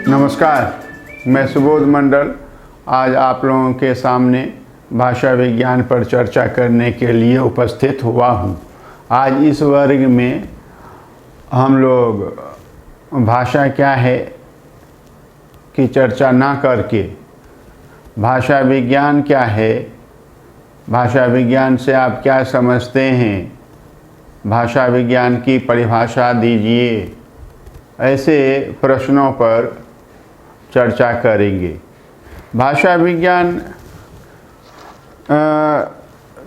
नमस्कार, मैं सुबोध मंडल आज आप लोगों के सामने भाषा विज्ञान पर चर्चा करने के लिए उपस्थित हुआ हूँ। आज इस वर्ग में हम लोग भाषा क्या है की चर्चा ना करके भाषा विज्ञान क्या है, भाषा विज्ञान से आप क्या समझते हैं, भाषा विज्ञान की परिभाषा दीजिए, ऐसे प्रश्नों पर चर्चा करेंगे। भाषा विज्ञान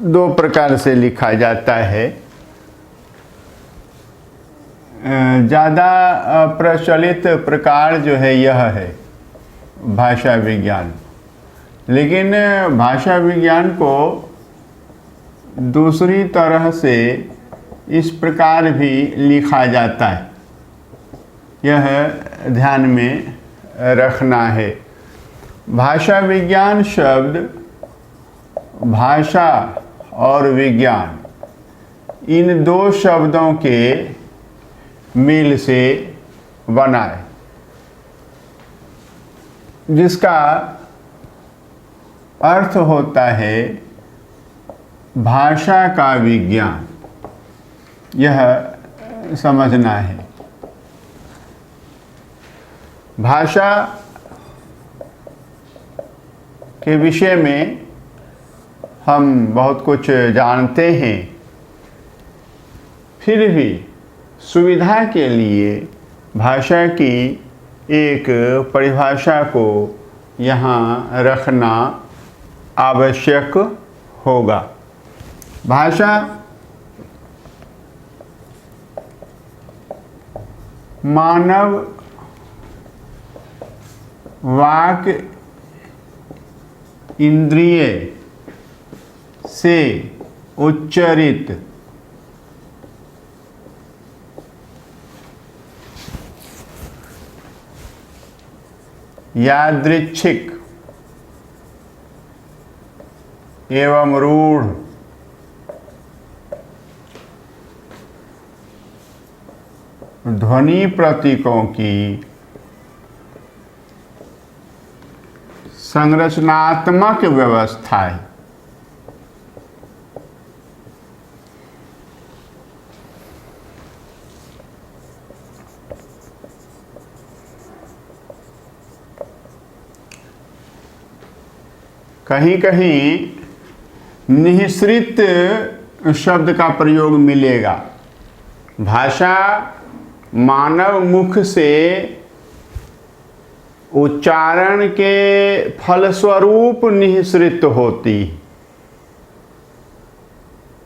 दो प्रकार से लिखा जाता है। ज़्यादा प्रचलित प्रकार जो है यह है भाषा विज्ञान, लेकिन भाषा विज्ञान को दूसरी तरह से इस प्रकार भी लिखा जाता है, यह ध्यान में रखना है। भाषा विज्ञान शब्द भाषा और विज्ञान इन दो शब्दों के मेल से बना है, जिसका अर्थ होता है भाषा का विज्ञान। यह समझना है। भाषा के विषय में हम बहुत कुछ जानते हैं, फिर भी सुविधा के लिए भाषा की एक परिभाषा को यहाँ रखना आवश्यक होगा। भाषा मानव वाक इंद्रिय से उच्चरित यादृच्छिक एवं रूढ़ ध्वनि प्रतीकों की संरचनात्मक व्यवस्था है। कहीं कहीं निःसृत शब्द का प्रयोग मिलेगा। भाषा मानव मुख से उच्चारण के फलस्वरूप निःसृत होती,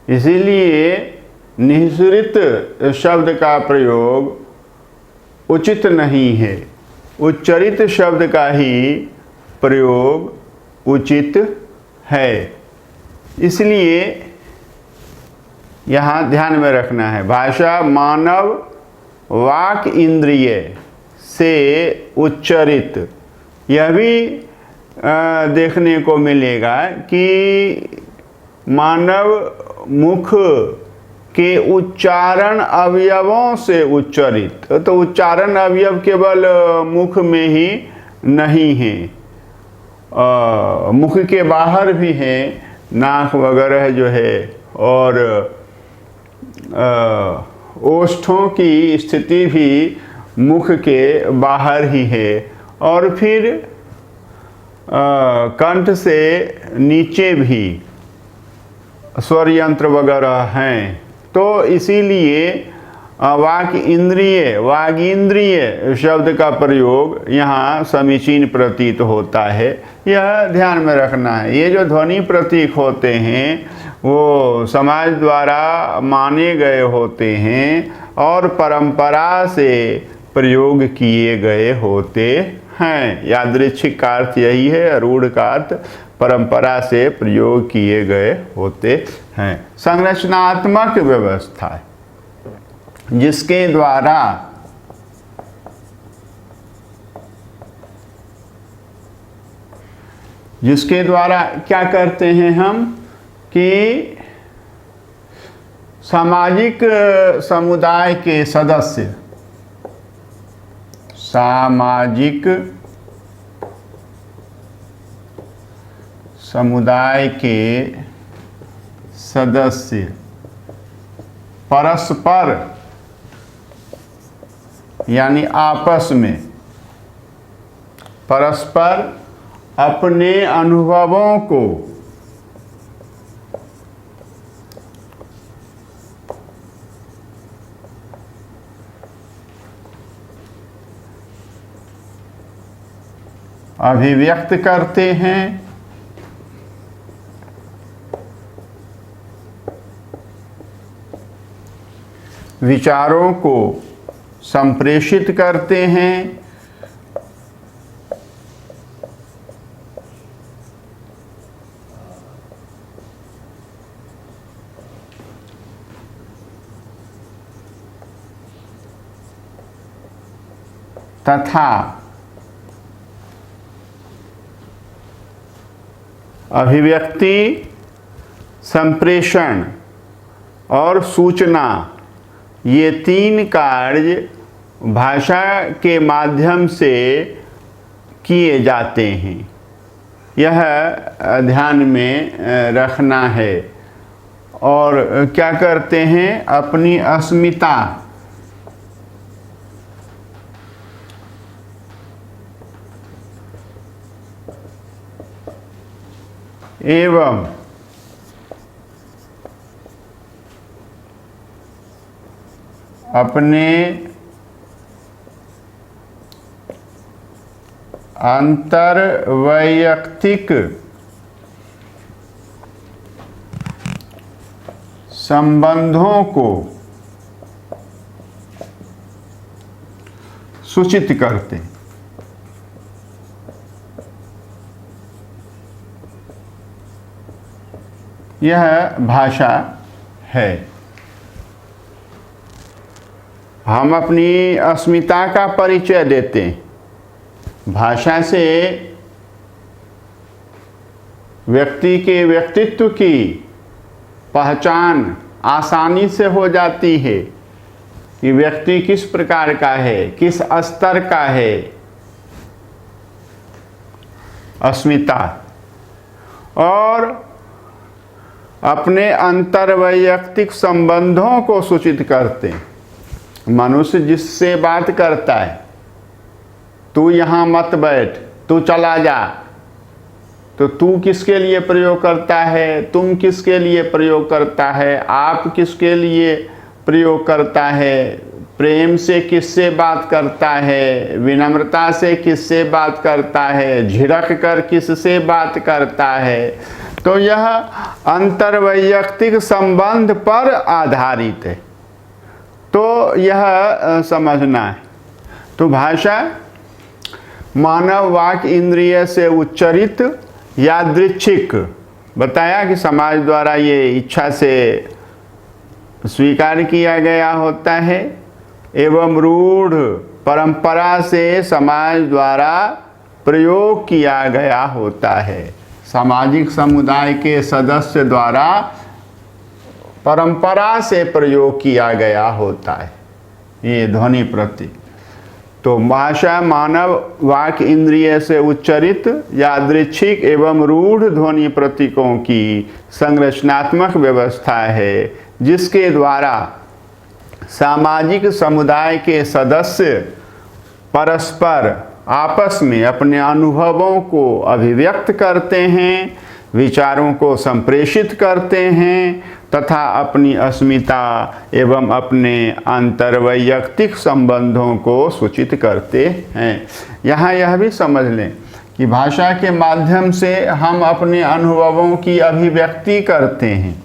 इसीलिए निःसृत शब्द का प्रयोग उचित नहीं है। उच्चरित शब्द का ही प्रयोग उचित है। इसलिए यहाँ ध्यान में रखना है, भाषा मानव वाक इंद्रिय से उच्चरित। यह भी देखने को मिलेगा कि मानव मुख के उच्चारण अवयवों से उच्चरित, तो उच्चारण अवयव केवल मुख में ही नहीं है, मुख के बाहर भी है, नाक वगैरह जो है, और ओष्ठों की स्थिति भी मुख के बाहर ही है, और फिर कंठ से नीचे भी स्वर यंत्र वगैरह हैं। तो इसीलिए वागींद्रिय शब्द का प्रयोग यहाँ समीचीन प्रतीत होता है। यह ध्यान में रखना है। ये जो ध्वनि प्रतीक होते हैं वो समाज द्वारा माने गए होते हैं और परंपरा से प्रयोग किए गए होते हैं। यादृच्छिक का अर्थ यही है, रूढ़ का अर्थ परंपरा से प्रयोग किए गए होते हैं। संरचनात्मक व्यवस्था है, जिसके द्वारा क्या करते हैं हम कि सामाजिक समुदाय के सदस्य सामाजिक समुदाय के सदस्य परस्पर यानी आपस में परस्पर अपने अनुभवों को अभिव्यक्त करते हैं, विचारों को संप्रेषित करते हैं, तथा अभिव्यक्ति, संप्रेषण और सूचना, ये तीन कार्य भाषा के माध्यम से किए जाते हैं। यह ध्यान में रखना है। और क्या करते हैं? अपनी अस्मिता एवं अपने अंतर्वैयक्तिक संबंधों को सूचित करते हैं। यह भाषा है। हम अपनी अस्मिता का परिचय देते हैं। भाषा से व्यक्ति के व्यक्तित्व की पहचान आसानी से हो जाती है कि व्यक्ति किस प्रकार का है, किस स्तर का है। अस्मिता और अपने अंतर्वैयक्तिक संबंधों को सूचित करते हैं। मनुष्य जिससे बात करता है, तू यहाँ मत बैठ, तू चला जा, तो तू किसके लिए प्रयोग करता है, तुम किसके लिए प्रयोग करता है, आप किसके लिए प्रयोग करता है, प्रेम से किससे बात करता है, विनम्रता से किससे बात करता है, झिड़क कर किससे बात करता है। तो यह अंतर्वैयक्तिक संबंध पर आधारित है। तो यह समझना है। तो भाषा मानव वाक इंद्रिय से उच्चरित यादृच्छिक, बताया कि समाज द्वारा ये इच्छा से स्वीकार किया गया होता है, एवं रूढ़ परंपरा से समाज द्वारा प्रयोग किया गया होता है। सामाजिक समुदाय के सदस्य द्वारा परंपरा से प्रयोग किया गया होता है ये ध्वनि प्रतीक। तो भाषा मानव वाक इंद्रिय से उच्चरित यादृच्छिक एवं रूढ़ ध्वनि प्रतीकों की संरचनात्मक व्यवस्था है, जिसके द्वारा सामाजिक समुदाय के सदस्य परस्पर आपस में अपने अनुभवों को अभिव्यक्त करते हैं, विचारों को संप्रेषित करते हैं तथा अपनी अस्मिता एवं अपने अंतर्वैयक्तिक संबंधों को सूचित करते हैं। यहाँ यह भी समझ लें कि भाषा के माध्यम से हम अपने अनुभवों की अभिव्यक्ति करते हैं,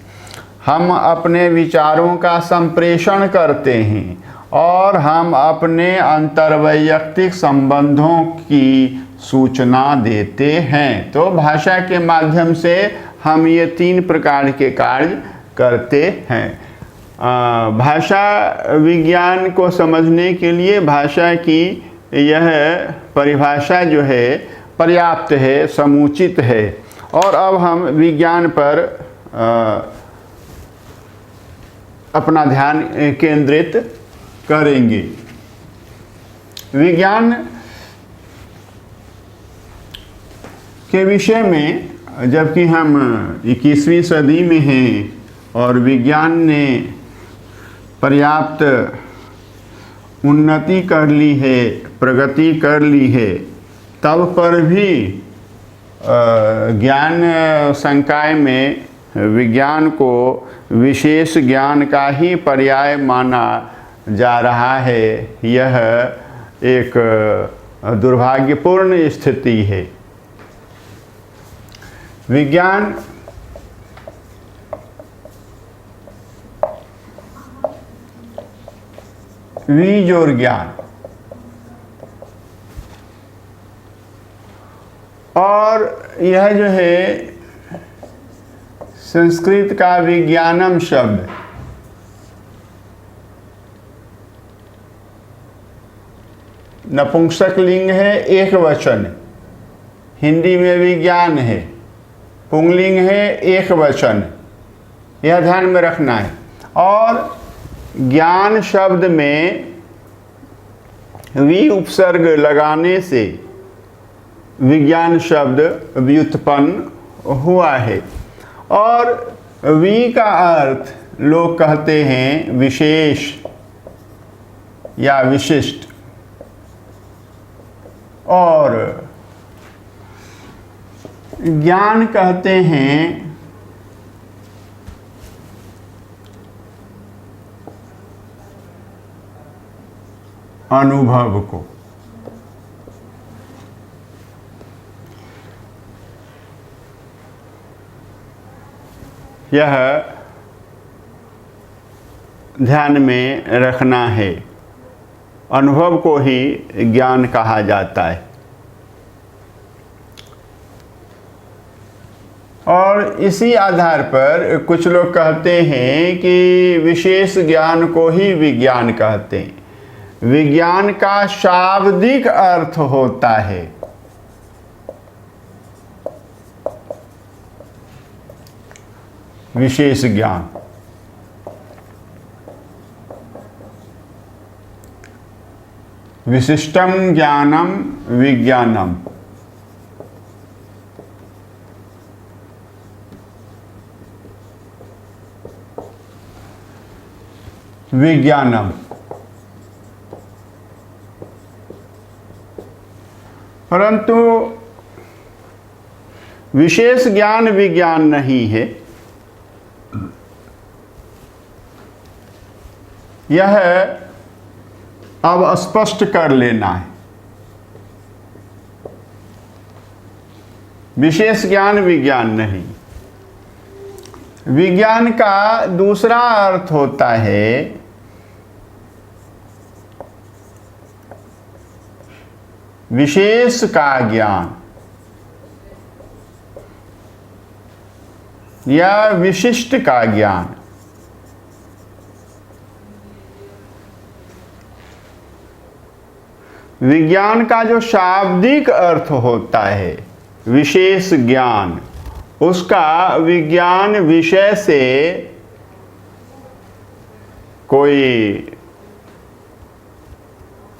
हम अपने विचारों का संप्रेषण करते हैं और हम अपने अंतर्वैयक्तिक संबंधों की सूचना देते हैं। तो भाषा के माध्यम से हम ये तीन प्रकार के कार्य करते हैं। भाषा विज्ञान को समझने के लिए भाषा की यह परिभाषा जो है पर्याप्त है, समुचित है। और अब हम विज्ञान पर अपना ध्यान केंद्रित करेंगे। विज्ञान के विषय में जबकि हम 21वीं सदी में हैं और विज्ञान ने पर्याप्त उन्नति कर ली है, प्रगति कर ली है, तब पर भी ज्ञान संकाय में विज्ञान को विशेष ज्ञान का ही पर्याय माना जा रहा है। यह एक दुर्भाग्यपूर्ण स्थिति है। विज्ञान जोड़ ज्ञान और यह जो है संस्कृत का विज्ञानम शब्द नपुंसक लिंग है, एक वचन। हिंदी में विज्ञान है, पुंगलिंग है, एक वचन। यह ध्यान में रखना है। और ज्ञान शब्द में वी उपसर्ग लगाने से विज्ञान शब्द व्युत्पन्न हुआ है। और वी का अर्थ लोग कहते हैं विशेष या विशिष्ट, और ज्ञान कहते हैं अनुभव को। यह ध्यान में रखना है। अनुभव को ही ज्ञान कहा जाता है। और इसी आधार पर कुछ लोग कहते हैं कि विशेष ज्ञान को ही विज्ञान कहते हैं। विज्ञान का शाब्दिक अर्थ होता है विशेष ज्ञान। विशिष्टम ज्ञानम विज्ञानम। विज्ञानम। परंतु विशेष ज्ञान विज्ञान नहीं है। यह अब स्पष्ट कर लेना है। विशेष ज्ञान विज्ञान नहीं। विज्ञान का दूसरा अर्थ होता है विशेष का ज्ञान या विशिष्ट का ज्ञान। विज्ञान का जो शाब्दिक अर्थ होता है विशेष ज्ञान, उसका विज्ञान विषय से कोई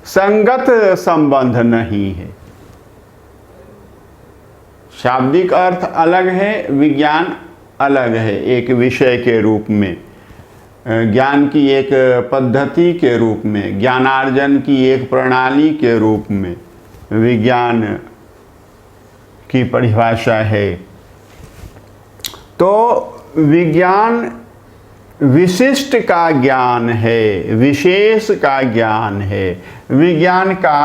संगत संबंध नहीं है। शाब्दिक अर्थ अलग है, विज्ञान अलग है। एक विषय के रूप में, ज्ञान की एक पद्धति के रूप में, ज्ञानार्जन की एक प्रणाली के रूप में विज्ञान की परिभाषा है। तो विज्ञान विशिष्ट का ज्ञान है, विशेष का ज्ञान है। विज्ञान का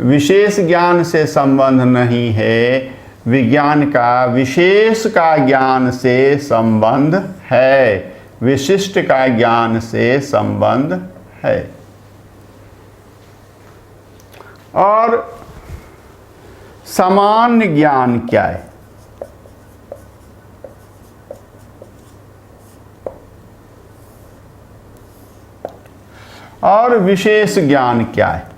विशेष ज्ञान से संबंध नहीं है, विज्ञान का विशेष का ज्ञान से संबंध है, विशिष्ट का ज्ञान से संबंध है। और सामान्य ज्ञान क्या है? और विशेष ज्ञान क्या है?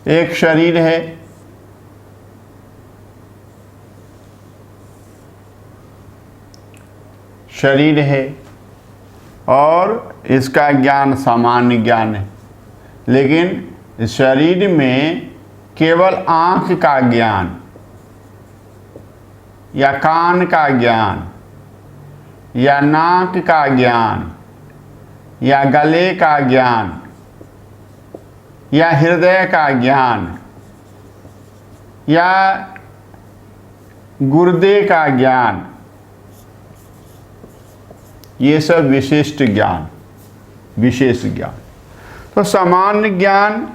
एक शरीर है, शरीर है और इसका ज्ञान सामान्य ज्ञान है, लेकिन शरीर में केवल आँख का ज्ञान या कान का ज्ञान या नाक का ज्ञान या गले का ज्ञान या हृदय का ज्ञान या गुर्दे का ज्ञान, ये सब विशिष्ट ज्ञान, विशेष ज्ञान। तो सामान्य ज्ञान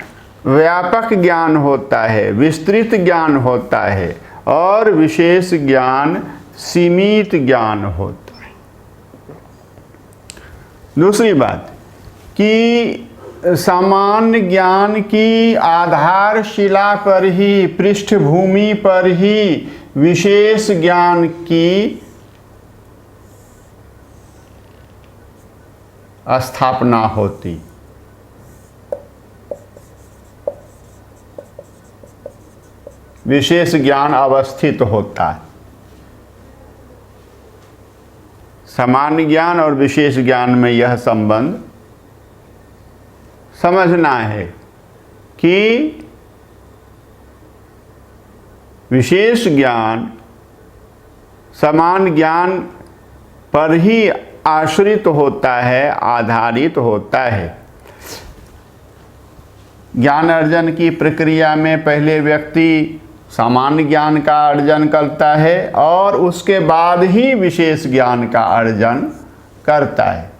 व्यापक ज्ञान होता है, विस्तृत ज्ञान होता है, और विशेष ज्ञान सीमित ज्ञान होता है। दूसरी बात कि सामान्य ज्ञान की आधारशिला पर ही, पृष्ठभूमि पर ही विशेष ज्ञान की स्थापना होती। विशेष ज्ञान अवस्थित होता है। सामान्य ज्ञान और विशेष ज्ञान में यह संबंध समझना है कि विशेष ज्ञान सामान्य ज्ञान पर ही आश्रित होता है, आधारित होता है। ज्ञान अर्जन की प्रक्रिया में पहले व्यक्ति सामान्य ज्ञान का अर्जन करता है और उसके बाद ही विशेष ज्ञान का अर्जन करता है।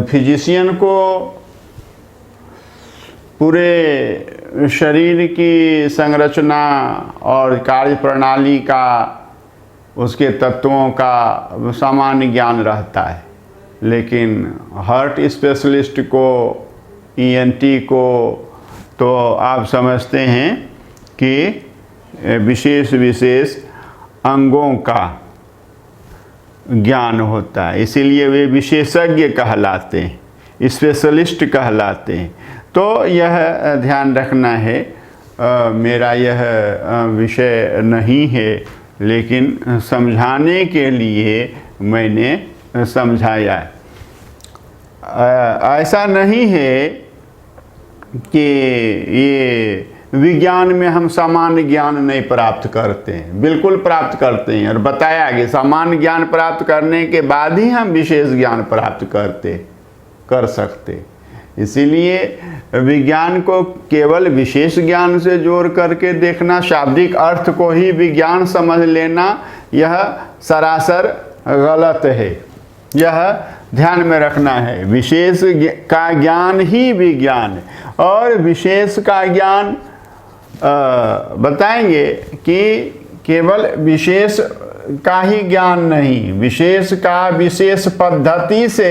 फिजिशियन को पूरे शरीर की संरचना और कार्य प्रणाली का, उसके तत्वों का सामान्य ज्ञान रहता है, लेकिन हार्ट स्पेशलिस्ट को, ईएनटी को तो आप समझते हैं कि विशेष विशेष अंगों का ज्ञान होता है, इसीलिए वे विशेषज्ञ कहलाते हैं, स्पेशलिस्ट कहलाते हैं। तो यह ध्यान रखना है। मेरा यह विषय नहीं है, लेकिन समझाने के लिए मैंने समझाया। ऐसा नहीं है कि ये विज्ञान में हम सामान्य ज्ञान नहीं प्राप्त करते हैं, बिल्कुल प्राप्त करते हैं, और बताया कि सामान्य ज्ञान प्राप्त करने के बाद ही हम विशेष ज्ञान प्राप्त कर सकते। इसीलिए विज्ञान को केवल विशेष ज्ञान से जोड़ करके देखना, शाब्दिक अर्थ को ही विज्ञान समझ लेना, यह सरासर गलत है। यह ध्यान में रखना है। विशेष का ज्ञान ही विज्ञान है, और विशेष का ज्ञान बताएंगे कि केवल विशेष का ही ज्ञान नहीं, विशेष का विशेष पद्धति से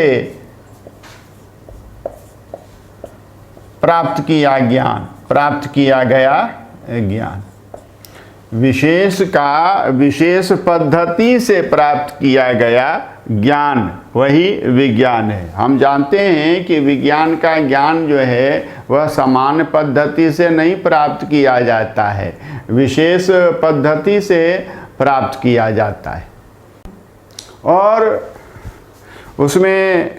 प्राप्त किया ज्ञान, प्राप्त किया गया ज्ञान, विशेष का विशेष पद्धति से प्राप्त किया गया ज्ञान, वही विज्ञान है। हम जानते हैं कि विज्ञान का ज्ञान जो है वह सामान्य पद्धति से नहीं प्राप्त किया जाता है, विशेष पद्धति से प्राप्त किया जाता है, और उसमें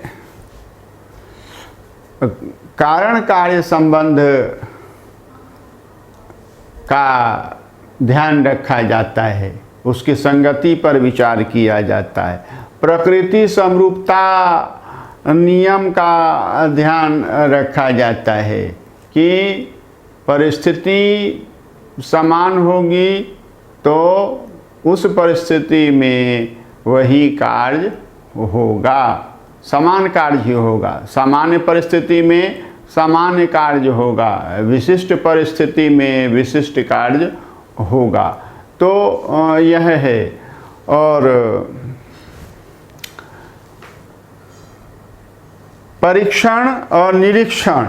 कारण कार्य संबंध का ध्यान रखा जाता है, उसकी संगति पर विचार किया जाता है, प्रकृति समरूपता नियम का ध्यान रखा जाता है कि परिस्थिति समान होगी तो उस परिस्थिति में वही कार्य होगा, समान कार्य ही होगा। सामान्य परिस्थिति में सामान्य कार्य होगा, विशिष्ट परिस्थिति में विशिष्ट कार्य होगा। तो यह है। और परीक्षण और निरीक्षण,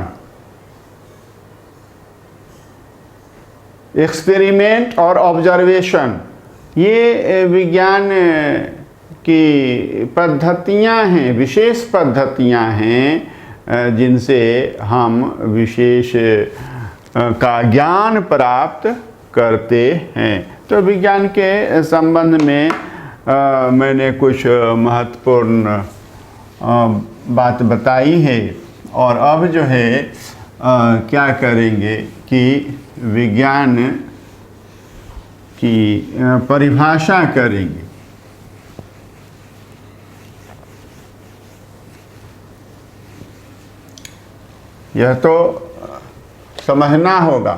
एक्सपेरिमेंट और ऑब्जर्वेशन, ये विज्ञान की पद्धतियाँ हैं, विशेष पद्धतियाँ हैं जिनसे हम विशेष का ज्ञान प्राप्त करते हैं। तो विज्ञान के संबंध में मैंने कुछ महत्वपूर्ण बात बताई है। और अब जो है क्या करेंगे कि विज्ञान की परिभाषा करेंगे। यह तो समझना होगा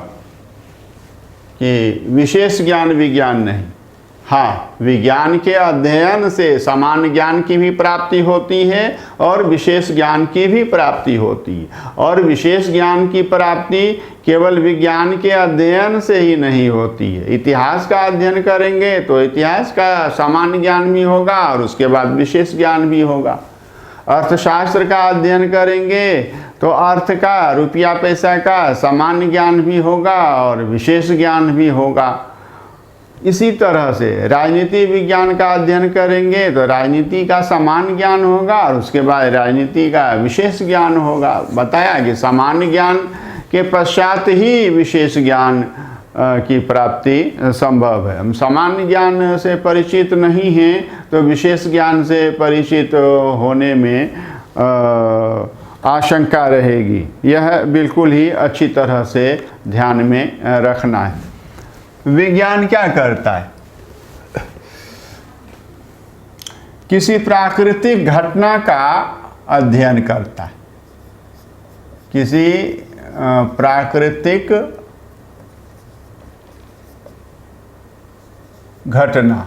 कि विशेष ज्ञान विज्ञान नहीं। हाँ, विज्ञान के अध्ययन से सामान्य ज्ञान की भी प्राप्ति होती है और विशेष ज्ञान की भी प्राप्ति होती है। और विशेष ज्ञान की प्राप्ति केवल विज्ञान के अध्ययन से ही नहीं होती है। इतिहास का अध्ययन करेंगे तो इतिहास का सामान्य ज्ञान भी होगा और उसके बाद विशेष ज्ञान भी होगा। अर्थशास्त्र का अध्ययन करेंगे तो अर्थ का, रुपया पैसा का सामान्य ज्ञान भी होगा और विशेष ज्ञान भी होगा। इसी तरह से राजनीति विज्ञान का अध्ययन करेंगे तो राजनीति का सामान्य ज्ञान होगा और उसके बाद राजनीति का विशेष ज्ञान होगा। बताया कि सामान्य ज्ञान के पश्चात ही विशेष ज्ञान की प्राप्ति संभव है। हम सामान्य ज्ञान से परिचित नहीं हैं तो विशेष ज्ञान से परिचित होने में आशंका रहेगी। यह बिल्कुल ही अच्छी तरह से ध्यान में रखना है। विज्ञान क्या करता है? किसी प्राकृतिक घटना का अध्ययन करता है। किसी प्राकृतिक घटना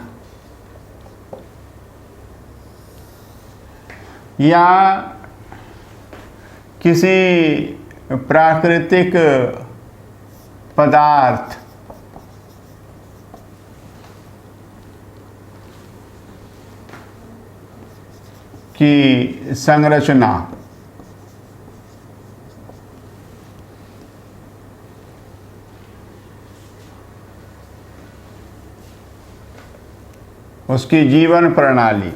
या किसी प्राकृतिक पदार्थ की संरचना, उसकी जीवन प्रणाली,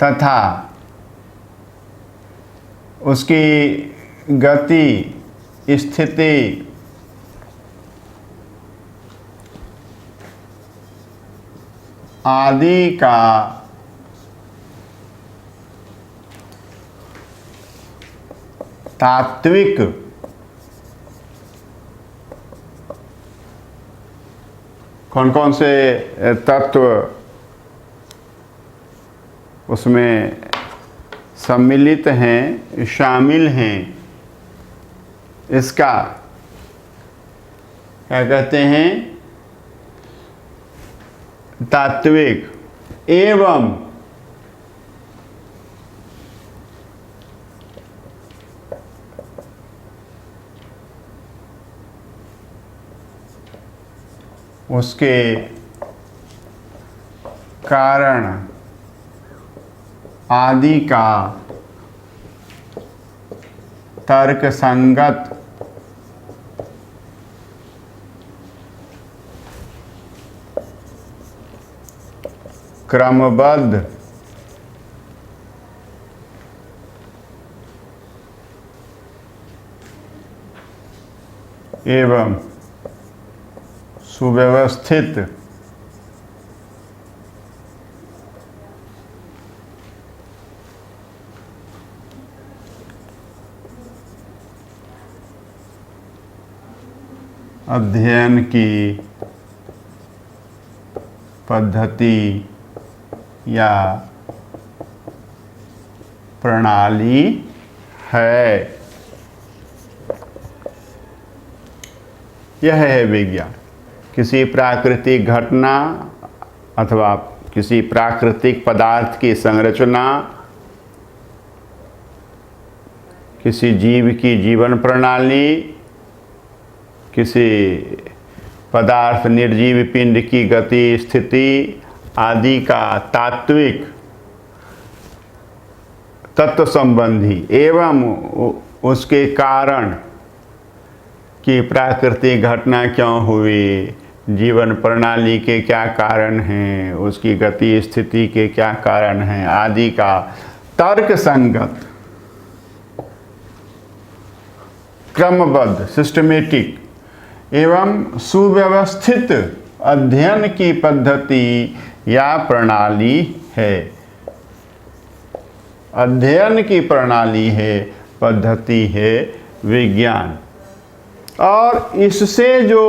तथा उसकी गति, स्थिति, आदि का तात्विक कौन कौन से तत्व उसमें सम्मिलित हैं, शामिल हैं, इसका क्या कहते हैं? तात्विक एवं उसके कारण आदि का तर्क संगत क्रमबद्ध एवं सुव्यवस्थित अध्ययन की पद्धति या प्रणाली है। यह है विज्ञान। किसी प्राकृतिक घटना अथवा किसी प्राकृतिक पदार्थ की संरचना, किसी जीव की जीवन प्रणाली, किसी पदार्थ निर्जीव पिंड की गति, स्थिति आदि का तात्विक, तत्व संबंधी एवं उसके कारण कि प्राकृतिक घटना क्यों हुई, जीवन प्रणाली के क्या कारण हैं, उसकी गति स्थिति के क्या कारण हैं आदि का तर्क संगत क्रमबद्ध सिस्टमेटिक एवं सुव्यवस्थित अध्ययन की पद्धति या प्रणाली है। अध्ययन की प्रणाली है, पद्धति है विज्ञान। और इससे जो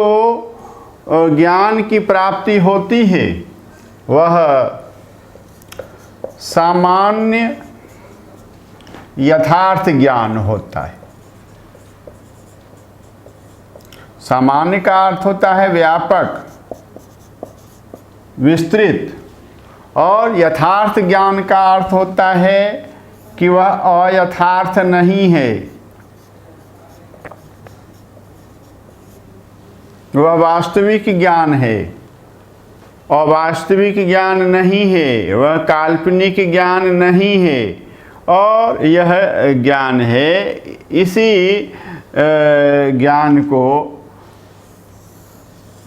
ज्ञान की प्राप्ति होती है वह सामान्य यथार्थ ज्ञान होता है। सामान्य का अर्थ होता है व्यापक, विस्तृत, और यथार्थ ज्ञान का अर्थ होता है कि वह अयथार्थ नहीं है, वह वास्तविक ज्ञान है, अवास्तविक ज्ञान नहीं है, वह काल्पनिक ज्ञान नहीं है, और यह ज्ञान है। इसी ज्ञान को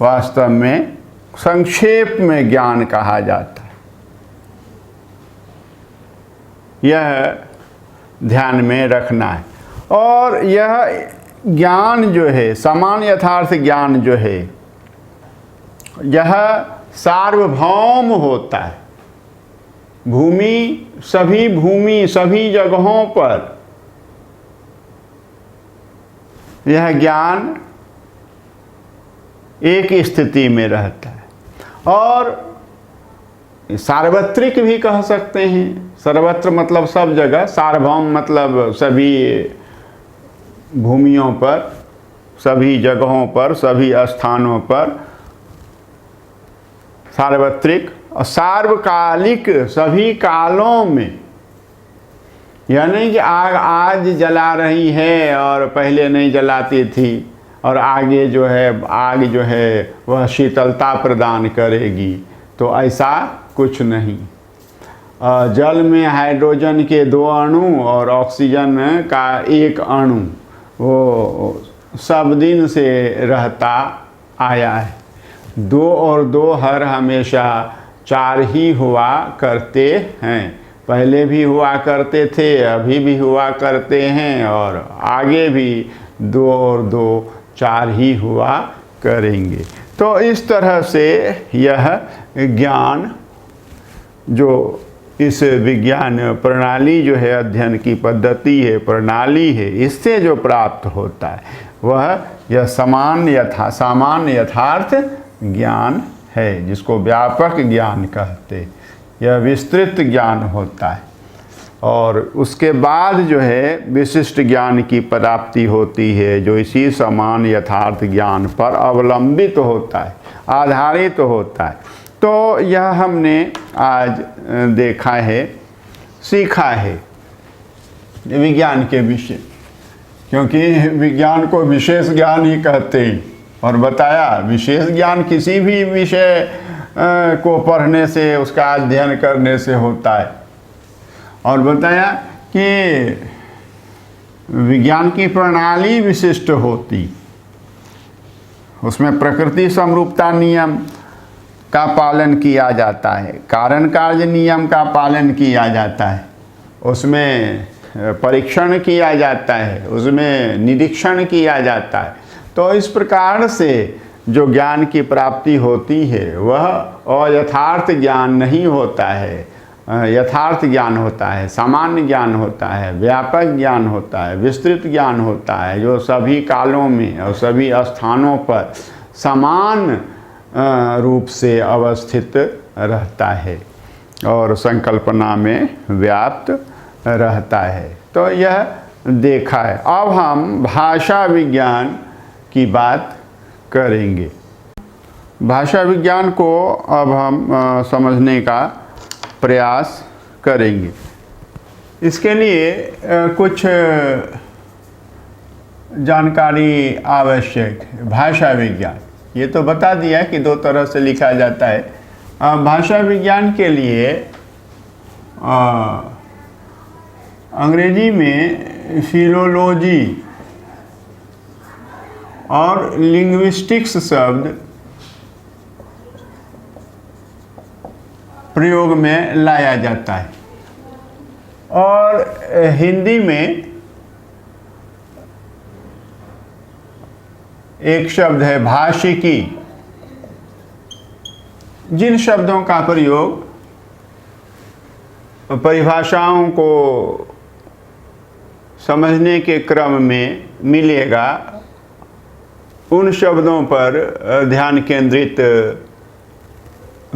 वास्तव में संक्षेप में ज्ञान कहा जाता है। यह ध्यान में रखना है। और यह ज्ञान जो है, समान यथार्थ ज्ञान जो है, यह सार्वभौम होता है। भूमि सभी जगहों पर यह ज्ञान एक स्थिति में रहता है। और सार्वत्रिक भी कह सकते हैं। सर्वत्र मतलब सब जगह, सार्वभौम मतलब सभी भूमियों पर, सभी जगहों पर, सभी स्थानों पर। सार्वत्रिक और सार्वकालिक, सभी कालों में। यानी कि आग आज जला रही है और पहले नहीं जलाती थी, और आगे जो है आग जो है वह शीतलता प्रदान करेगी, तो ऐसा कुछ नहीं। जल में हाइड्रोजन के 2 अणु और ऑक्सीजन का 1 अणु वो सब दिन से रहता आया है। 2 और 2 हर हमेशा 4 ही हुआ करते हैं। पहले भी हुआ करते थे, अभी भी हुआ करते हैं, और आगे भी 2 और 2 4 ही हुआ करेंगे। तो इस तरह से यह ज्ञान, जो इस विज्ञान प्रणाली जो है, अध्ययन की पद्धति है, प्रणाली है, इससे जो प्राप्त होता है वह यह सामान्य यथार्थ ज्ञान है, जिसको व्यापक ज्ञान कहते हैं। यह विस्तृत ज्ञान होता है। और उसके बाद जो है विशिष्ट ज्ञान की प्राप्ति होती है, जो इसी समान यथार्थ ज्ञान पर अवलंबित होता है, आधारित होता है। तो यह हमने आज देखा है, सीखा है विज्ञान के विषय, क्योंकि विज्ञान को विशेष ज्ञान ही कहते हैं। और बताया विशेष ज्ञान किसी भी विषय को पढ़ने से, उसका अध्ययन करने से होता है। और बताया कि विज्ञान की प्रणाली विशिष्ट होती, उसमें प्रकृति समरूपता नियम का पालन किया जाता है, कारण कार्य नियम का पालन किया जाता है, उसमें परीक्षण किया जाता है, उसमें निरीक्षण किया जाता है। तो इस प्रकार से जो ज्ञान की प्राप्ति होती है वह अयथार्थ ज्ञान नहीं होता है, यथार्थ ज्ञान होता है, सामान्य ज्ञान होता है, व्यापक ज्ञान होता है, विस्तृत ज्ञान होता है, जो सभी कालों में और सभी स्थानों पर समान रूप से अवस्थित रहता है और संकल्पना में व्याप्त रहता है। तो यह देखा है। अब हम भाषा विज्ञान की बात करेंगे। भाषा विज्ञान को अब हम समझने का प्रयास करेंगे। इसके लिए कुछ जानकारी आवश्यक है। भाषा विज्ञान, ये तो बता दिया कि 2 तरह से लिखा जाता है। भाषा विज्ञान के लिए अंग्रेजी में फिलोलॉजी और लिंग्विस्टिक्स शब्द प्रयोग में लाया जाता है, और हिंदी में एक शब्द है भाषिकी। जिन शब्दों का प्रयोग परिभाषाओं को समझने के क्रम में मिलेगा, उन शब्दों पर ध्यान केंद्रित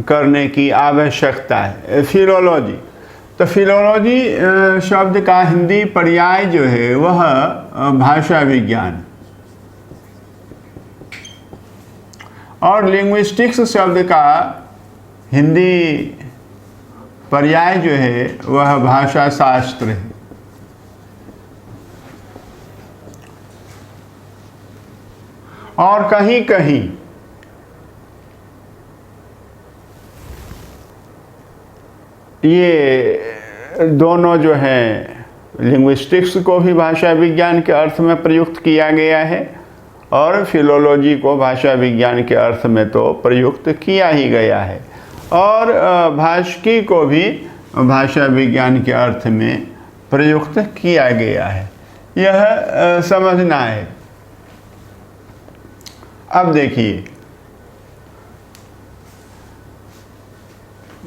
करने की आवश्यकता है। फिलोलॉजी, तो फिलोलॉजी शब्द का हिंदी पर्याय जो है वह भाषा विज्ञान, और लिंग्विस्टिक्स शब्द का हिंदी पर्याय जो है वह भाषा शास्त्र है। और कहीं कहीं ये दोनों जो हैं, लिंग्विस्टिक्स को भी भाषा विज्ञान के अर्थ में प्रयुक्त किया गया है और फिलोलॉजी को भाषा विज्ञान के अर्थ में तो प्रयुक्त किया ही गया है, और भाषिकी को भी भाषा विज्ञान के अर्थ में प्रयुक्त किया गया है। यह समझना है। अब देखिए,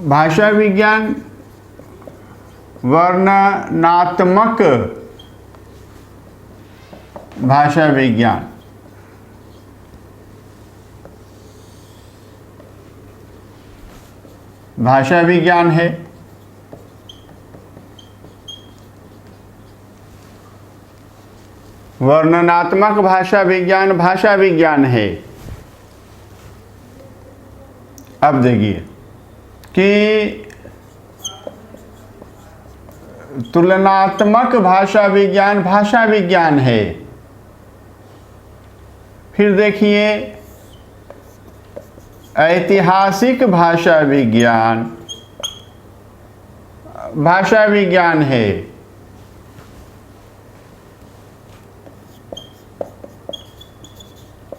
भाषा विज्ञान वर्णनात्मक भाषा विज्ञान, भाषा विज्ञान है। वर्णनात्मक भाषा विज्ञान है। अब देखिए कि तुलनात्मक भाषा विज्ञान है। फिर देखिए ऐतिहासिक भाषा विज्ञान है।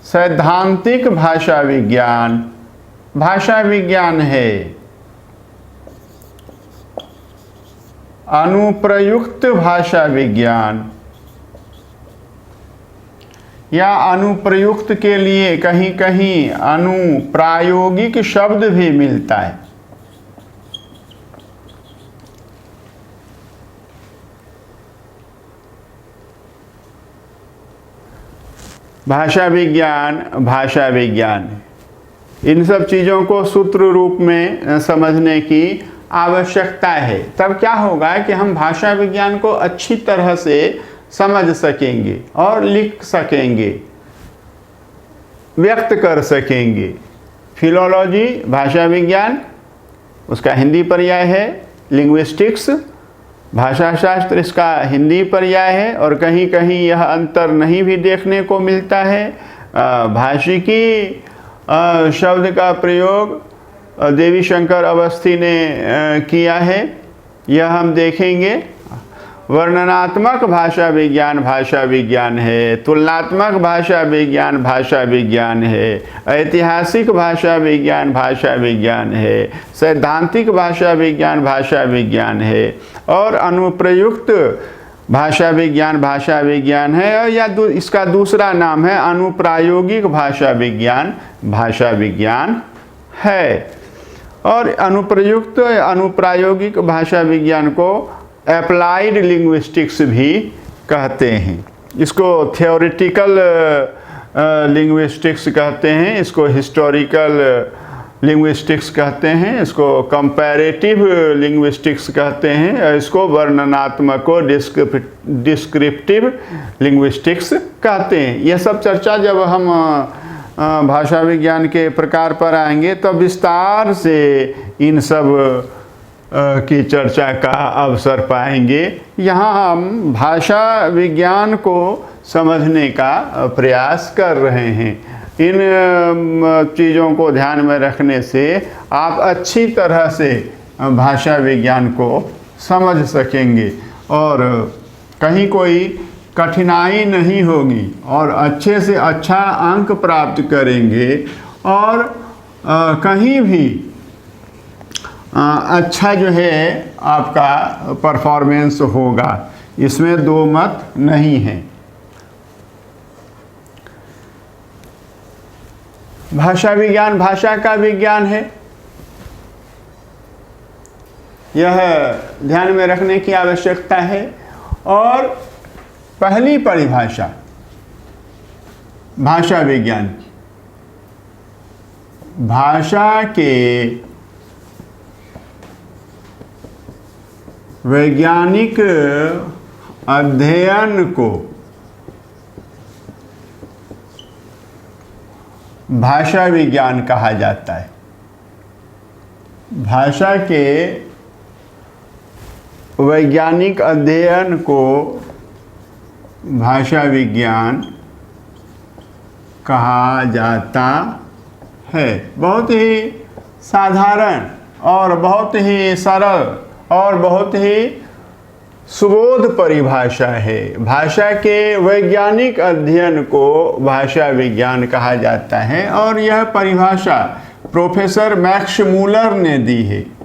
सैद्धांतिक भाषा विज्ञान है। अनुप्रयुक्त भाषा विज्ञान, या अनुप्रयुक्त के लिए कहीं कहीं अनुप्रायोगिक शब्द भी मिलता है। भाषा विज्ञान, इन सब चीज़ों को सूत्र रूप में समझने की आवश्यकता है। तब क्या होगा कि हम भाषा विज्ञान को अच्छी तरह से समझ सकेंगे और लिख सकेंगे, व्यक्त कर सकेंगे। फिलोलॉजी भाषा विज्ञान, उसका हिंदी पर्याय है लिंग्विस्टिक्स। भाषा शास्त्र इसका हिंदी पर्याय है, और कहीं कहीं यह अंतर नहीं भी देखने को मिलता है। भाषिकी शब्द का प्रयोग देवी शंकर अवस्थी ने किया है, यह हम देखेंगे। वर्णनात्मक भाषा विज्ञान है। तुलनात्मक भाषा विज्ञान है। ऐतिहासिक भाषा विज्ञान है। सैद्धांतिक भाषा विज्ञान है। और अनुप्रयुक्त भाषा विज्ञान है, और या इसका दूसरा नाम है अनुप्रायोगिक भाषा विज्ञान है। और अनुप्रयुक्त अनुप्रायोगिक भाषा विज्ञान को एप्लाइड लिंग्विस्टिक्स भी कहते हैं। इसको थ्योरेटिकल लिंग्विस्टिक्स कहते हैं, इसको हिस्टोरिकल लिंग्विस्टिक्स कहते हैं, इसको कंपैरेटिव लिंग्विस्टिक्स कहते हैं, इसको वर्णनात्मक डिस्क्रिप्टिव लिंग्विस्टिक्स कहते हैं। यह सब चर्चा जब हम भाषा विज्ञान के प्रकार पर आएंगे तो विस्तार से इन सब की चर्चा का अवसर पाएंगे। यहाँ हम भाषा विज्ञान को समझने का प्रयास कर रहे हैं। इन चीज़ों को ध्यान में रखने से आप अच्छी तरह से भाषा विज्ञान को समझ सकेंगे और कहीं कोई कठिनाई नहीं होगी और अच्छे से अच्छा अंक प्राप्त करेंगे और कहीं भी अच्छा जो है आपका परफॉर्मेंस होगा, इसमें दो मत नहीं है। भाषा विज्ञान भाषा का विज्ञान है। यह ध्यान में रखने की आवश्यकता है। और पहली परिभाषा भाषा विज्ञान की, भाषा के वैज्ञानिक अध्ययन को भाषा विज्ञान कहा जाता है। भाषा के वैज्ञानिक अध्ययन को भाषा विज्ञान कहा जाता है। बहुत ही साधारण और बहुत ही सरल और बहुत ही सुबोध परिभाषा है। भाषा के वैज्ञानिक अध्ययन को भाषा विज्ञान कहा जाता है। और यह परिभाषा प्रोफेसर मैक्स मूलर ने दी है।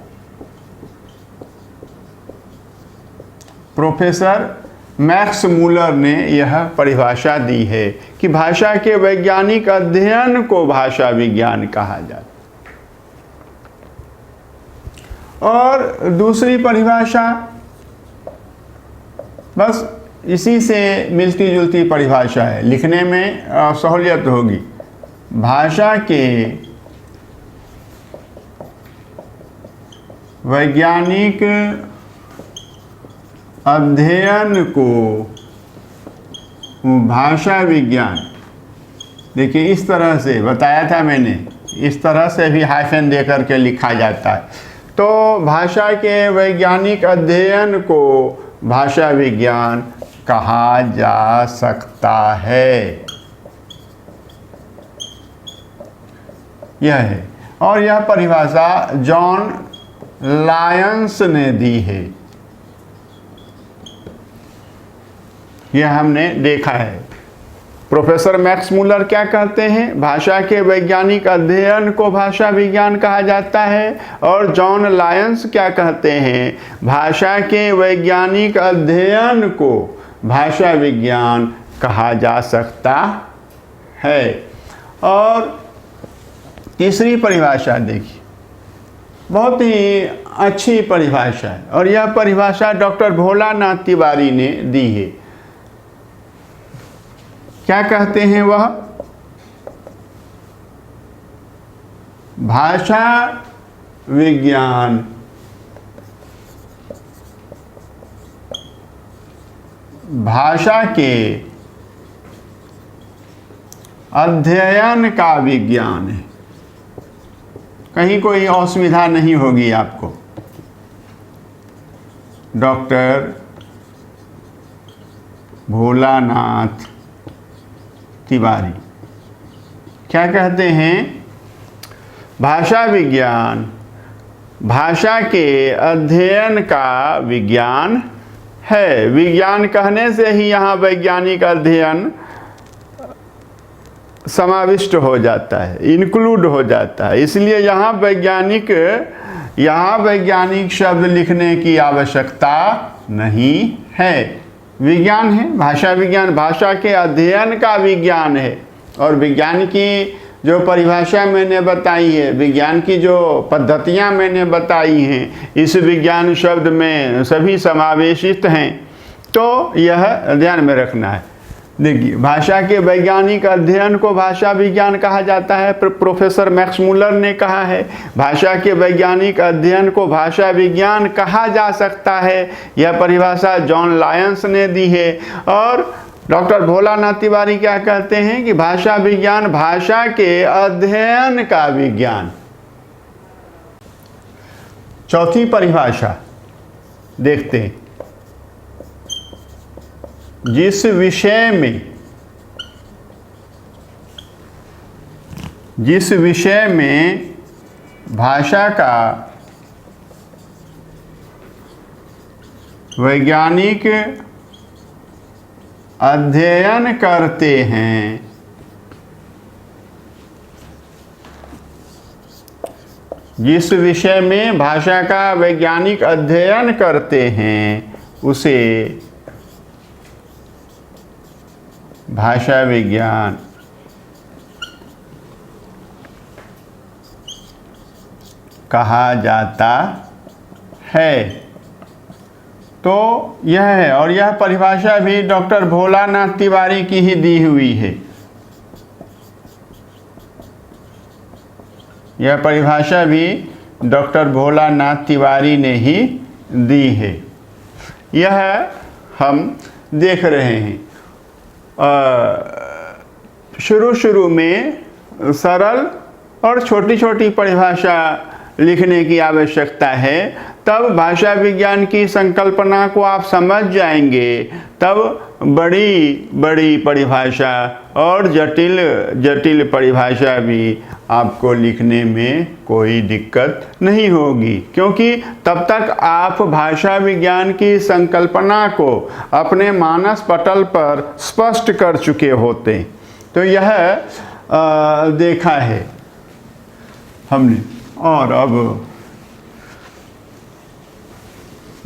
प्रोफेसर मैक्स मूलर ने यह परिभाषा दी है कि भाषा के वैज्ञानिक अध्ययन को भाषा विज्ञान कहा जाता है। और दूसरी परिभाषा बस इसी से मिलती जुलती परिभाषा है, लिखने में सहूलियत होगी। भाषा के वैज्ञानिक अध्ययन को भाषा विज्ञान, देखिए इस तरह से बताया था मैंने, इस तरह से भी हाइफन दे करके लिखा जाता है। तो भाषा के वैज्ञानिक अध्ययन को भाषा विज्ञान कहा जा सकता है। यह है। और यह परिभाषा जॉन लायंस ने दी है। यह हमने देखा है। प्रोफेसर मैक्स मूलर क्या कहते हैं? भाषा के वैज्ञानिक अध्ययन को भाषा विज्ञान कहा जाता है। और जॉन लायंस क्या कहते हैं? भाषा के वैज्ञानिक अध्ययन को भाषा विज्ञान कहा जा सकता है। और तीसरी परिभाषा देखिए, बहुत ही अच्छी परिभाषा है। और यह परिभाषा डॉक्टर भोलानाथ तिवारी ने दी है। क्या कहते हैं वह? भाषा विज्ञान भाषा के अध्ययन का विज्ञान है। कहीं कोई असुविधा नहीं होगी आपको। डॉक्टर भोलानाथ तिवारी क्या कहते हैं? भाषा विज्ञान भाषा के अध्ययन का विज्ञान है। विज्ञान कहने से ही यहाँ वैज्ञानिक अध्ययन समाविष्ट हो जाता है, इंक्लूड हो जाता है। इसलिए यहाँ वैज्ञानिक शब्द लिखने की आवश्यकता नहीं है। विज्ञान है, भाषा विज्ञान भाषा के अध्ययन का विज्ञान है। और विज्ञान की जो परिभाषा मैंने बताई है, विज्ञान की जो पद्धतियाँ मैंने बताई हैं, इस विज्ञान शब्द में सभी समावेशित हैं। तो यह ध्यान में रखना है। देखिए, भाषा के वैज्ञानिक अध्ययन को भाषा विज्ञान कहा जाता है। प्रोफेसर मैक्स मूलर ने कहा है भाषा के वैज्ञानिक अध्ययन को भाषा विज्ञान कहा जा सकता है। यह परिभाषा जॉन लायंस ने दी है। और डॉक्टर भोलानाथ तिवारी क्या कहते हैं कि भाषा विज्ञान भाषा के अध्ययन का विज्ञान। चौथी परिभाषा देखते हैं। जिस विषय में भाषा का वैज्ञानिक अध्ययन करते हैं, जिस विषय में भाषा का वैज्ञानिक अध्ययन करते हैं उसे भाषा विज्ञान कहा जाता है। तो यह है, और यह परिभाषा भी डॉक्टर भोलानाथ तिवारी की ही दी हुई है। यह परिभाषा भी डॉक्टर भोलानाथ तिवारी ने ही दी है। यह हम देख रहे हैं। शुरू में सरल और छोटी छोटी परिभाषा लिखने की आवश्यकता है, तब भाषा विज्ञान की संकल्पना को आप समझ जाएंगे, तब बड़ी बड़ी परिभाषा और जटिल जटिल परिभाषा भी आपको लिखने में कोई दिक्कत नहीं होगी, क्योंकि तब तक आप भाषा विज्ञान की संकल्पना को अपने मानस पटल पर स्पष्ट कर चुके होते। तो यह देखा है हमने। और अब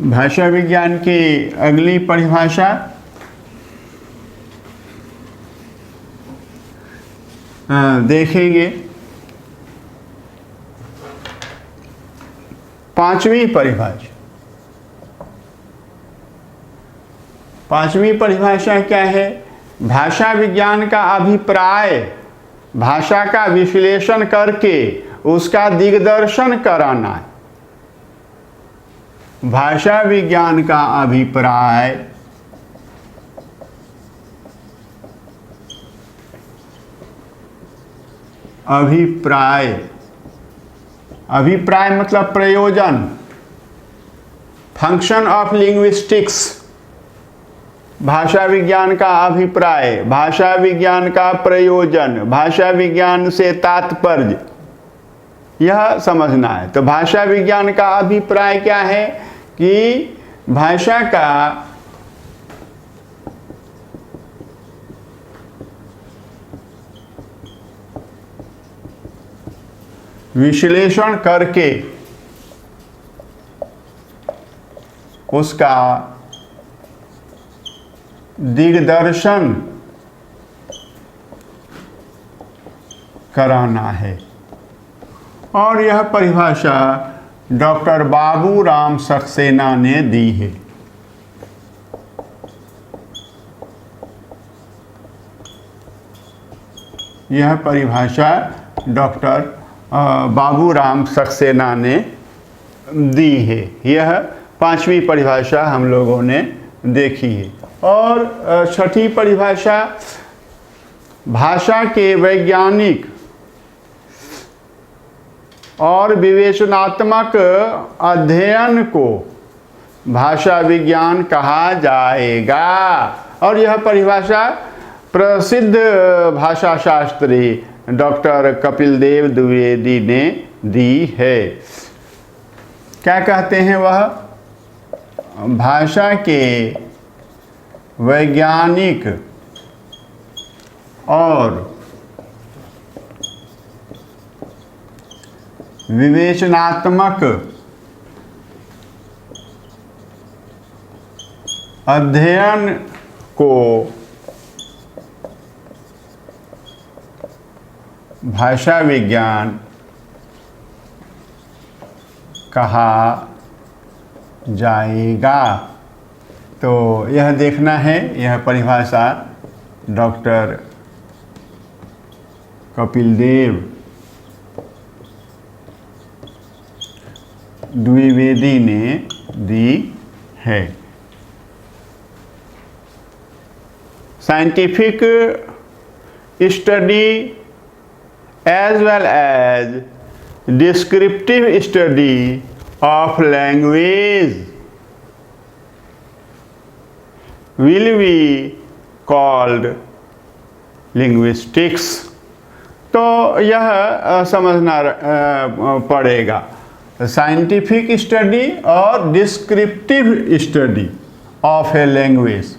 भाषा विज्ञान की अगली परिभाषा देखेंगे। पांचवी परिभाषा क्या है? भाषा विज्ञान का अभिप्राय भाषा का विश्लेषण करके उसका दिग्दर्शन कराना है। भाषा विज्ञान का अभिप्राय अभिप्राय मतलब प्रयोजन, फंक्शन ऑफ लिंग्विस्टिक्स। भाषा विज्ञान का अभिप्राय, भाषा विज्ञान का प्रयोजन, भाषा विज्ञान से तात्पर्य, यह समझना है। तो भाषा विज्ञान का अभिप्राय क्या है कि भाषा का विश्लेषण करके उसका दिग्दर्शन कराना है। और यह परिभाषा डॉक्टर बाबूराम सक्सेना ने दी है। यह परिभाषा डॉक्टर बाबूराम सक्सेना ने दी है। यह पांचवी परिभाषा हम लोगों ने देखी है। और छठी परिभाषा भाषा के वैज्ञानिक और विवेचनात्मक अध्ययन को भाषा विज्ञान कहा जाएगा। और यह परिभाषा प्रसिद्ध भाषा शास्त्री डॉक्टर कपिल देव द्विवेदी ने दी है। क्या कहते हैं वह? भाषा के वैज्ञानिक और विवेचनात्मक अध्ययन को भाषा विज्ञान कहा जाएगा। तो यह देखना है। यह परिभाषा डॉक्टर कपिल देव द्विवेदी ने दी है। Scientific study as well as descriptive study of language will be called linguistics। तो यह समझना पड़ेगा। साइंटिफिक स्टडी और descriptive study of a language,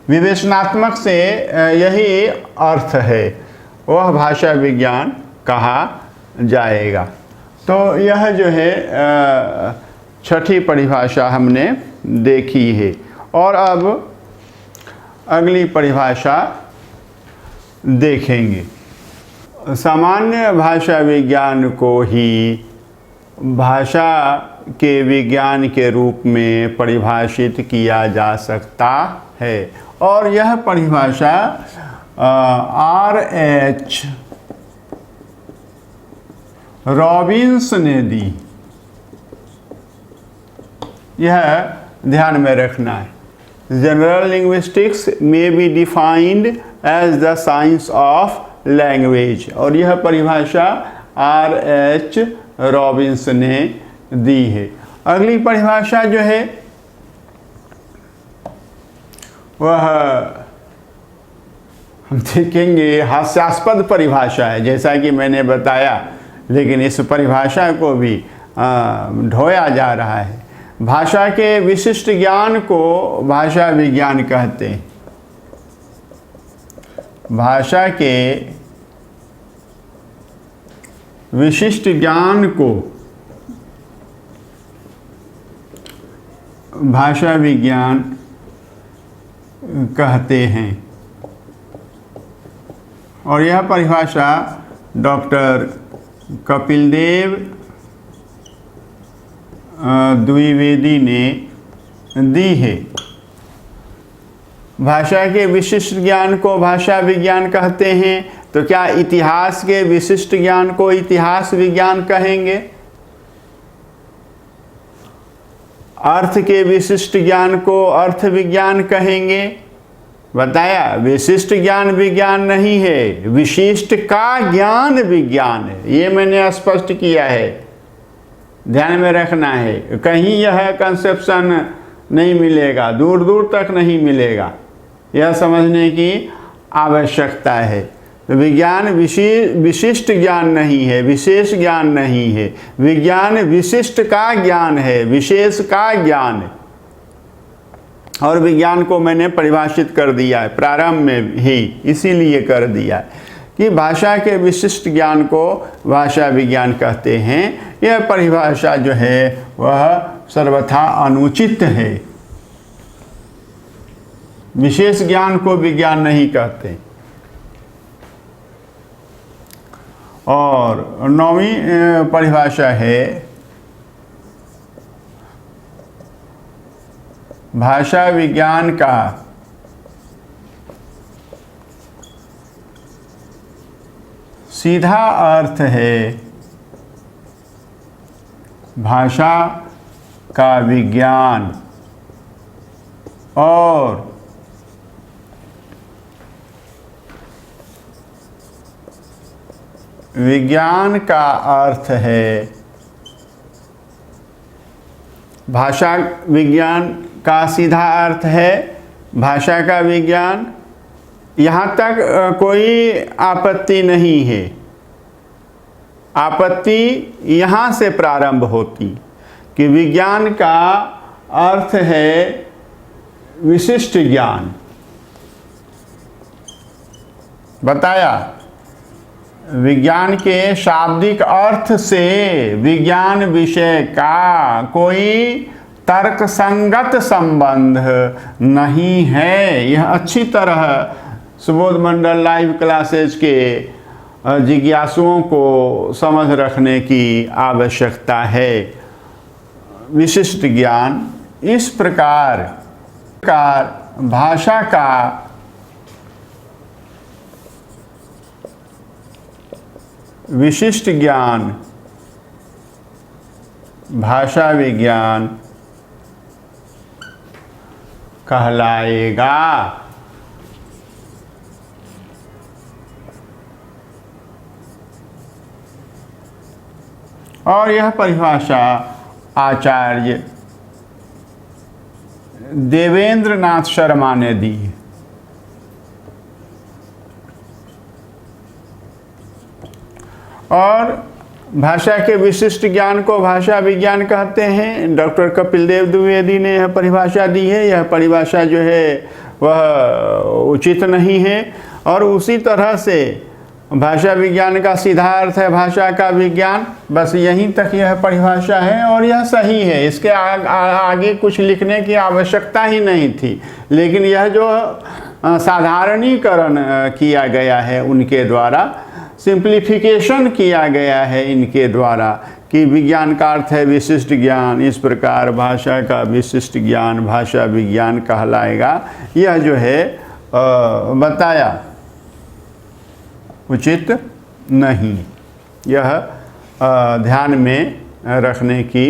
विवेचनात्मक से यही अर्थ है, वह भाषा विज्ञान कहा जाएगा। तो यह जो है छठी परिभाषा हमने देखी है। और अब अगली परिभाषा देखेंगे। सामान्य भाषा विज्ञान को ही भाषा के विज्ञान के रूप में परिभाषित किया जा सकता है। और यह परिभाषा R.H. रॉबिन्स ने दी। यह ध्यान में रखना है। जनरल लिंग्विस्टिक्स में be defined as the science of language. और यह परिभाषा R.H. रॉबिन्स ने दी है। अगली परिभाषा जो है वह हम देखेंगे हास्यास्पद परिभाषा है, जैसा कि मैंने बताया, लेकिन इस परिभाषा को भी ढोया जा रहा है। भाषा के विशिष्ट ज्ञान को भाषा विज्ञान कहते हैं। भाषा के विशिष्ट ज्ञान को भाषा विज्ञान कहते हैं। और यह परिभाषा डॉक्टर कपिल देव द्विवेदी ने दी है। भाषा के विशिष्ट ज्ञान को भाषा विज्ञान कहते हैं, तो क्या इतिहास के विशिष्ट ज्ञान को इतिहास विज्ञान कहेंगे? अर्थ के विशिष्ट ज्ञान को अर्थ विज्ञान कहेंगे? बताया, विशिष्ट ज्ञान विज्ञान नहीं है, विशिष्ट का ज्ञान विज्ञान है। ये मैंने स्पष्ट किया है, ध्यान में रखना है। कहीं यह कंसेप्शन नहीं मिलेगा, दूर दूर तक नहीं मिलेगा, यह समझने की आवश्यकता है। विज्ञान विशिष्ट ज्ञान नहीं है, विशेष ज्ञान नहीं है। विज्ञान विशिष्ट का ज्ञान है, विशेष का ज्ञान है। और विज्ञान को मैंने परिभाषित कर दिया है प्रारंभ में ही, इसीलिए कर दिया है कि भाषा के विशिष्ट ज्ञान को भाषा विज्ञान कहते हैं। यह परिभाषा जो है वह सर्वथा अनुचित है। विशेष ज्ञान को विज्ञान नहीं कहते। और 9वीं परिभाषा है भाषा विज्ञान का सीधा अर्थ है भाषा का विज्ञान और विज्ञान का अर्थ है भाषा विज्ञान का सीधा अर्थ है भाषा का विज्ञान। यहाँ तक कोई आपत्ति नहीं है। आपत्ति यहाँ से प्रारंभ होती कि विज्ञान का अर्थ है विशिष्ट ज्ञान। बताया, विज्ञान के शाब्दिक अर्थ से विज्ञान विषय का कोई तर्कसंगत संबंध नहीं है। यह अच्छी तरह सुबोध मंडल लाइव क्लासेज के जिज्ञासुओं को समझ रखने की आवश्यकता है। विशिष्ट ज्ञान इस प्रकार भाषा का विशिष्ट ज्ञान भाषा विज्ञान कहलाएगा। और यह परिभाषा आचार्य देवेंद्र नाथ शर्मा ने दी है। और भाषा के विशिष्ट ज्ञान को भाषा विज्ञान कहते हैं। डॉक्टर कपिल देव द्विवेदी ने यह परिभाषा दी है। यह परिभाषा जो है वह उचित नहीं है। और उसी तरह से भाषा विज्ञान का सीधा अर्थ है भाषा का विज्ञान। बस यहीं तक यह परिभाषा है और यह सही है। इसके आगे कुछ लिखने की आवश्यकता ही नहीं थी। लेकिन यह जो साधारणीकरण किया गया है उनके द्वारा, सिंप्लीफिकेशन किया गया है इनके द्वारा, कि विज्ञान का अर्थ है विशिष्ट ज्ञान, इस प्रकार भाषा का विशिष्ट ज्ञान भाषा विज्ञान कहलाएगा। यह जो है बताया उचित नहीं, यह ध्यान में रखने की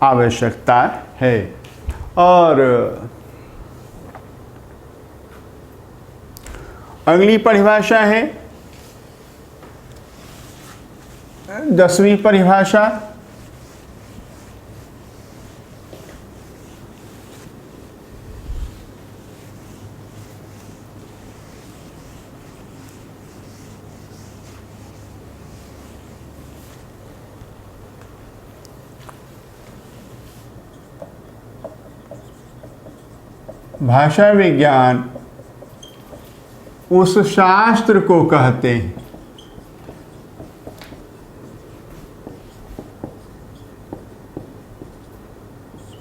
आवश्यकता है। और अगली परिभाषा है 10वीं परिभाषा। भाषा विज्ञान उस शास्त्र को कहते हैं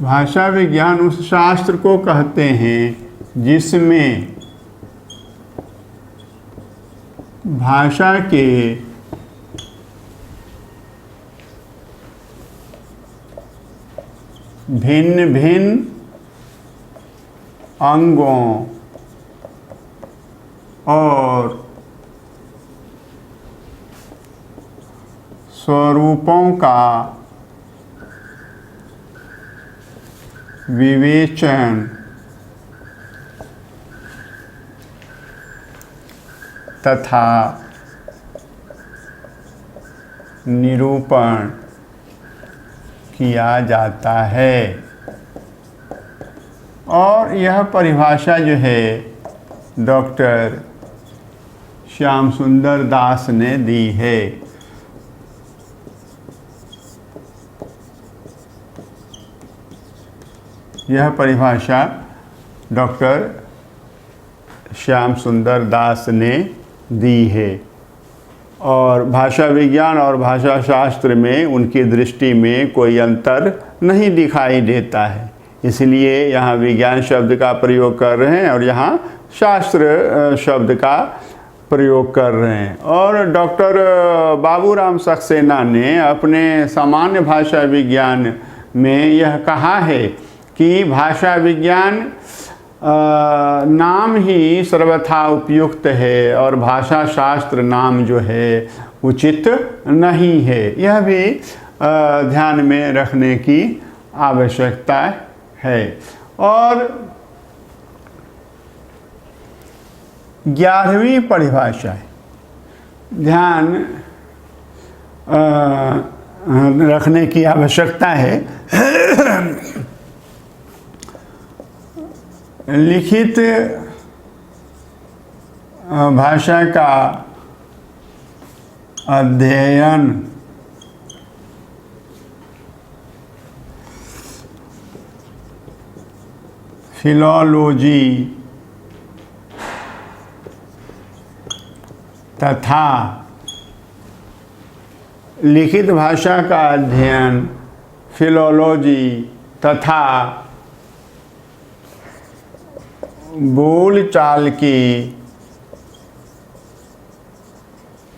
भाषा विज्ञान उस शास्त्र को कहते हैं जिसमें भाषा के भिन्न भिन्न अंगों और स्वरूपों का विवेचन तथा निरूपण किया जाता है। और यह परिभाषा जो है डॉक्टर श्याम सुंदर दास ने दी है। यह परिभाषा डॉक्टर श्याम सुंदर दास ने दी है और भाषा विज्ञान और भाषा शास्त्र में उनकी दृष्टि में कोई अंतर नहीं दिखाई देता है, इसलिए यहाँ विज्ञान शब्द का प्रयोग कर रहे हैं और यहाँ शास्त्र शब्द का प्रयोग कर रहे हैं। और डॉक्टर बाबूराम सक्सेना ने अपने सामान्य भाषा विज्ञान में यह कहा है कि भाषा विज्ञान नाम ही सर्वथा उपयुक्त है और भाषा शास्त्र नाम जो है उचित नहीं है। यह भी ध्यान में रखने की आवश्यकता है। और 11वीं परिभाषा है, ध्यान रखने की आवश्यकता है। लिखित भाषा का अध्ययन फिलोलॉजी तथा लिखित भाषा का अध्ययन फिलोलॉजी तथा बोलचाल की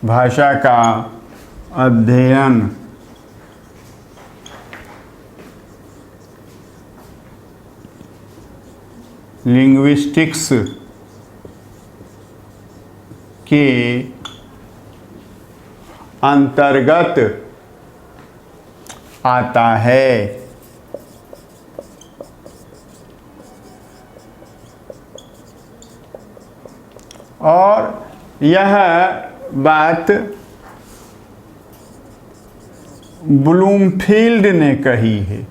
भाषा का अध्ययन लिंग्विस्टिक्स के अंतर्गत आता है। और यह बात ब्लूमफील्ड ने कही है।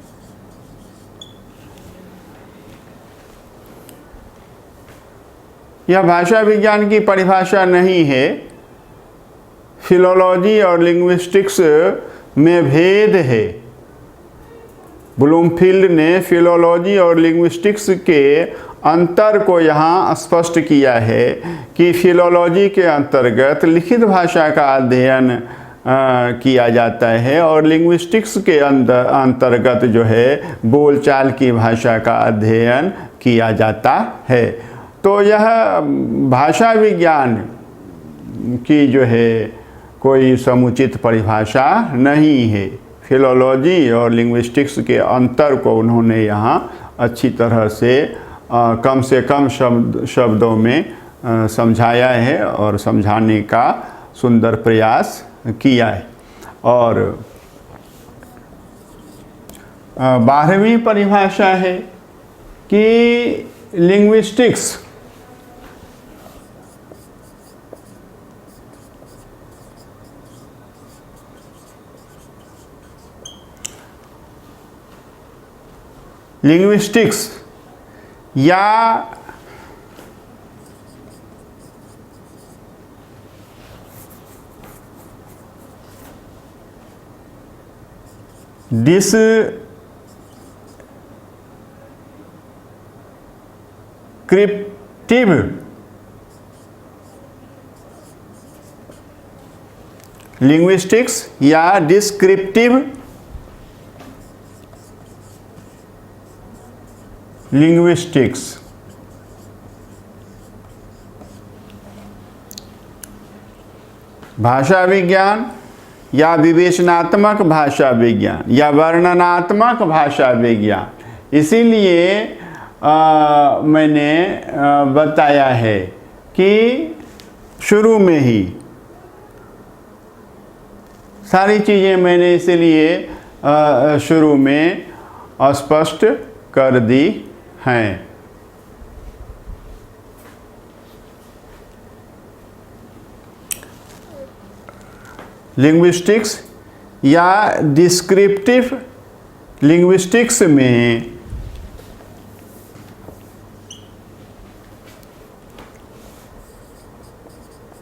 यह भाषा विज्ञान की परिभाषा नहीं है। फिलोलॉजी और लिंग्विस्टिक्स में भेद है। ब्लूमफील्ड ने फिलोलॉजी और लिंग्विस्टिक्स के अंतर को यहाँ स्पष्ट किया है कि फिलोलॉजी के अंतर्गत लिखित भाषा का अध्ययन किया जाता है और लिंग्विस्टिक्स के अंतर्गत जो है बोलचाल की भाषा का अध्ययन किया जाता है। तो यह भाषा विज्ञान की जो है कोई समुचित परिभाषा नहीं है। फिलोलॉजी और लिंग्विस्टिक्स के अंतर को उन्होंने यहाँ अच्छी तरह से कम शब्दों में समझाया है और समझाने का सुंदर प्रयास किया है। और 12वीं परिभाषा है कि लिंग्विस्टिक्स या डिस्क्रिप्टिव लिंग्विस्टिक्स या डिस्क्रिप्टिव लिंग्विस्टिक्स भाषा विज्ञान या विवेचनात्मक भाषा विज्ञान या वर्णनात्मक भाषा विज्ञान। इसीलिए मैंने बताया है कि शुरू में ही सारी चीज़ें मैंने इसीलिए शुरू में स्पष्ट कर दी हैं। लिंग्विस्टिक्स या डिस्क्रिप्टिव लिंग्विस्टिक्स में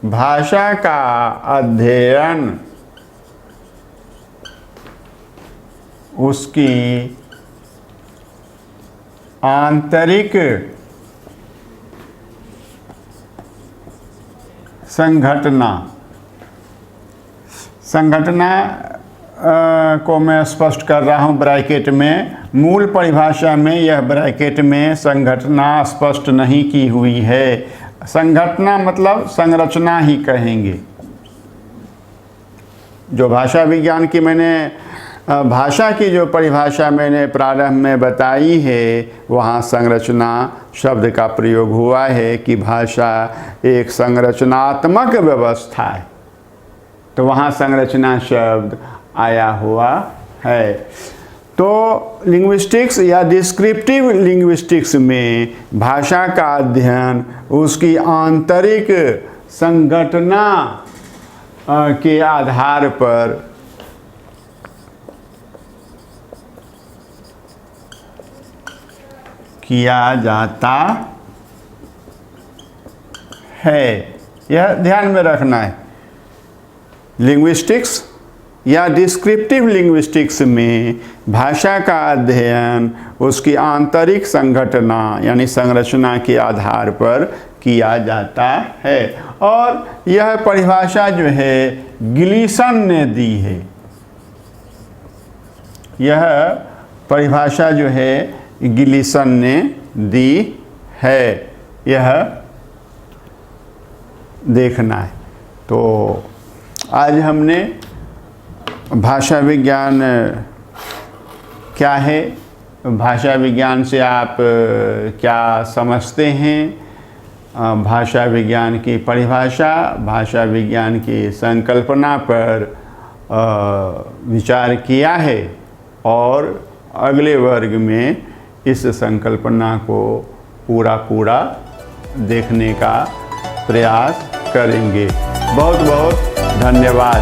भाषा का अध्ययन उसकी आंतरिक संघटना को मैं स्पष्ट कर रहा हूँ ब्रैकेट में। मूल परिभाषा में यह ब्रैकेट में संघटना स्पष्ट नहीं की हुई है। संघटना मतलब संरचना ही कहेंगे। जो भाषा विज्ञान की मैंने भाषा की जो परिभाषा मैंने प्रारंभ में बताई है, वहाँ संरचना शब्द का प्रयोग हुआ है कि भाषा एक संरचनात्मक व्यवस्था है, तो वहाँ संरचना शब्द आया हुआ है। तो लिंग्विस्टिक्स या डिस्क्रिप्टिव लिंग्विस्टिक्स में भाषा का अध्ययन उसकी आंतरिक संघटना के आधार पर किया जाता है। यह ध्यान में रखना है। लिंग्विस्टिक्स या डिस्क्रिप्टिव लिंग्विस्टिक्स में भाषा का अध्ययन उसकी आंतरिक संघटना यानी संरचना के आधार पर किया जाता है। और यह परिभाषा जो है गिलीसन ने दी है। यह परिभाषा जो है गिलीसन ने दी है, यह देखना है। तो आज हमने भाषा विज्ञान क्या है, भाषा विज्ञान से आप क्या समझते हैं, भाषा विज्ञान की परिभाषा, भाषा विज्ञान की संकल्पना पर विचार किया है और अगले वर्ग में इस संकल्पना को पूरा देखने का प्रयास करेंगे। बहुत बहुत धन्यवाद।